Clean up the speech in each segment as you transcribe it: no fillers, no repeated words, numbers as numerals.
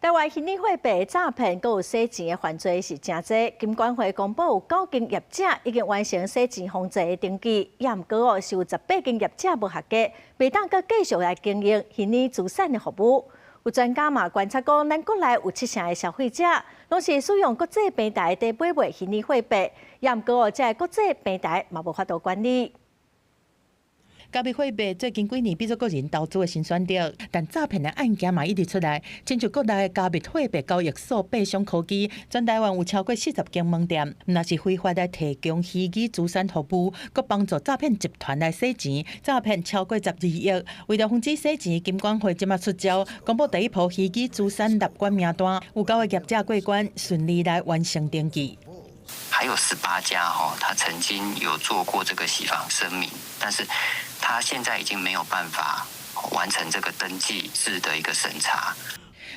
台湾虚拟货币诈骗、佮有洗钱的犯罪是真多。金管会公布有9间业者已经完成洗钱防治的登记，也毋过是有18间业者无合格，未当佮继续来经营虚拟资产的服务。有专家嘛观察讲，咱国内有70%的消费者拢是使用国际平台在买卖虚拟货币，也毋过这国际平台嘛无法度管理。加密货币最近几年变作个人投资的新选择，但诈骗的案件嘛一直出来。亲像国内的加密货币交易所北上科技，全台湾有超过40间门店，那是非法来提供虚拟资产服务，佮帮助诈骗集团来洗钱，诈骗超过12亿。为了防止洗钱，金管会即马出招，公布第一波虚拟资产立管名单，有9个业者过关，顺利来完成登记。还有18家他曾经有做过这个洗房声明，但是他现在已经没有办法完成这个登记制的一个审查。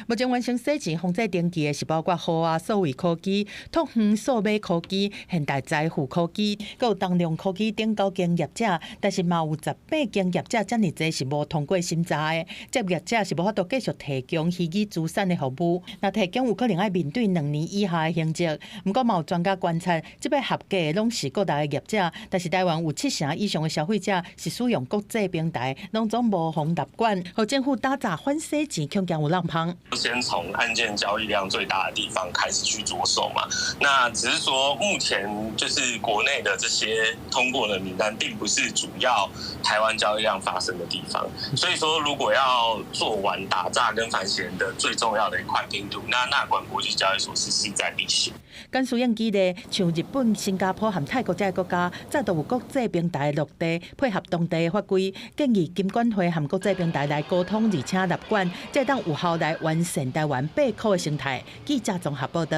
目前完成洗钱防治登记的是包括豪华数位科技、拓远数码科技、现代财富科技，还有东亮科技等9间业者，但是嘛有18间业者遮尔济是无通过审查的，这业者是无法度继续提供虚拟资产的服务。那提供有可能要面对2年以下的刑责。不过嘛有专家观察，这摆合格的拢是各大的业者，但是台湾有70%以上的消费者是使用国际平台，拢总无防立管，和政府打砸反洗钱恐惊有浪芳。先从案件交易量最大的地方开始去着手嘛。那只是说，目前就是国内的这些通过的名单，并不是主要台湾交易量发生的地方。所以说，如果要做完打诈跟反洗的最重要的一块拼图，那纳管国际交易所是势在必行。跟使用基地，像日本、新加坡和泰国这些国家，早都有国际平台落地，配合当地的法规，建议金管会和国际平台来沟通，而且立管，才当有效来完善台湾备考的生态。记者综合报道。